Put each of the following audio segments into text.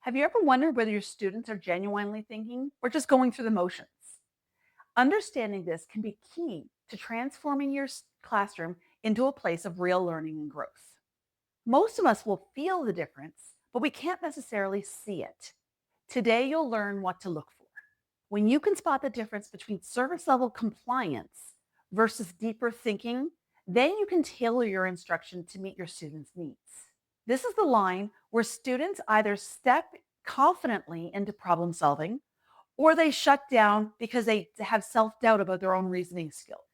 Have you ever wondered whether your students are genuinely thinking or just going through the motions? Understanding this can be key to transforming your classroom into a place of real learning and growth. Most of us will feel the difference, but we can't necessarily see it. Today, you'll learn what to look for. When you can spot the difference between service level compliance versus deeper thinking, then you can tailor your instruction to meet your students' needs. This is the line where students either step confidently into problem solving or they shut down because they have self doubt about their own reasoning skill.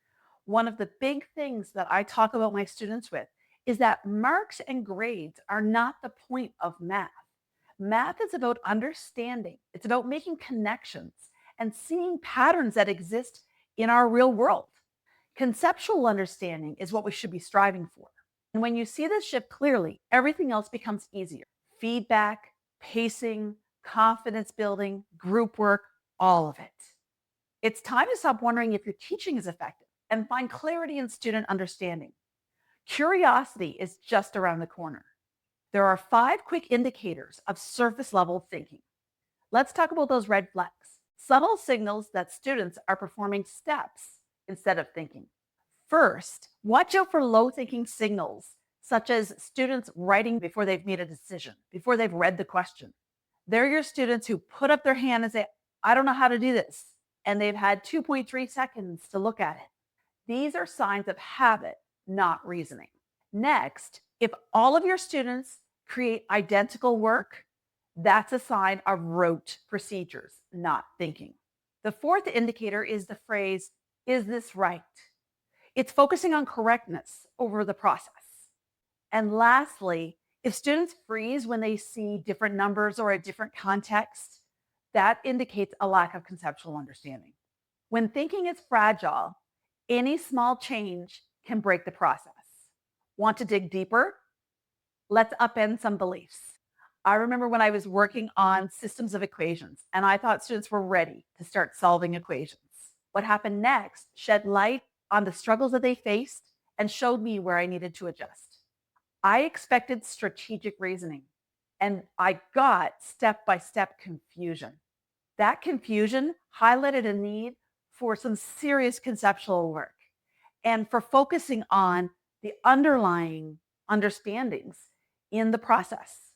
One of the big things that I talk about my students with is that marks and grades are not the point of math. Math is about understanding, it's about making connections and seeing patterns that exist in our real world. Conceptual understanding is what we should be striving for. And when you see this shift clearly, everything else becomes easier. Feedback, pacing, confidence building, group work, all of it. It's time to stop wondering if your teaching is effective and find clarity in student understanding. Curiosity is just around the corner. There are 5 quick indicators of surface level thinking. Let's talk about those red flags, subtle signals that students are performing steps instead of thinking. First, watch out for low thinking signals, such as students writing before they've made a decision, before they've read the question. They're your students who put up their hand and say, I don't know how to do this. And they've had 2.3 seconds to look at it. These are signs of habit, not reasoning. Next, if all of your students create identical work, that's a sign of rote procedures, not thinking. The fourth indicator is the phrase, is this right? It's focusing on correctness over the process. And lastly, if students freeze when they see different numbers or a different context, that indicates a lack of conceptual understanding. When thinking is fragile, any small change can break the process. Want to dig deeper? Let's upend some beliefs. I remember when I was working on systems of equations and I thought students were ready to start solving equations. What happened next shed light on the struggles that they faced and showed me where I needed to adjust. I expected strategic reasoning and I got step by step confusion. That confusion highlighted a need for some serious conceptual work and for focusing on the underlying understandings in the process.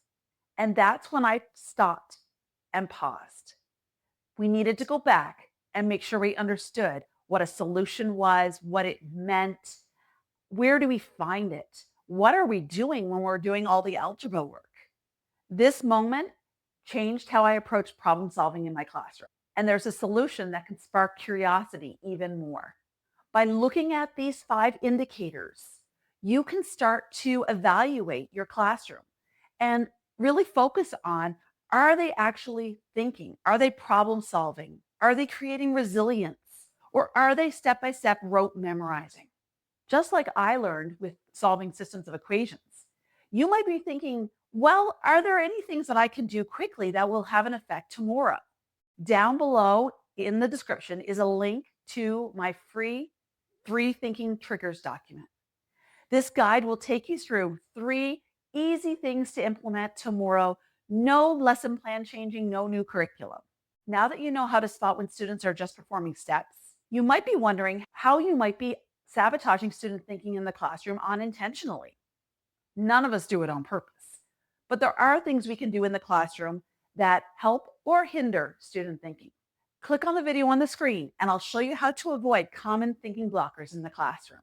And that's when I stopped and paused. We needed to go back and make sure we understood what a solution was, what it meant, where do we find it? What are we doing when we're doing all the algebra work? This moment changed how I approach problem solving in my classroom. And there's a solution that can spark curiosity even more. By looking at these 5 indicators, you can start to evaluate your classroom and really focus on, are they actually thinking? Are they problem solving? Are they creating resilience? Or are they step by step rote memorizing? Just like I learned with solving systems of equations, you might be thinking, well, are there any things that I can do quickly that will have an effect tomorrow? Down below in the description is a link to my free 3 thinking triggers document. This guide will take you through 3 easy things to implement tomorrow. No lesson plan changing, no new curriculum. Now that you know how to spot when students are just performing steps, you might be wondering how you might be sabotaging student thinking in the classroom unintentionally. None of us do it on purpose, but there are things we can do in the classroom that help or hinder student thinking. Click on the video on the screen and I'll show you how to avoid common thinking blockers in the classroom.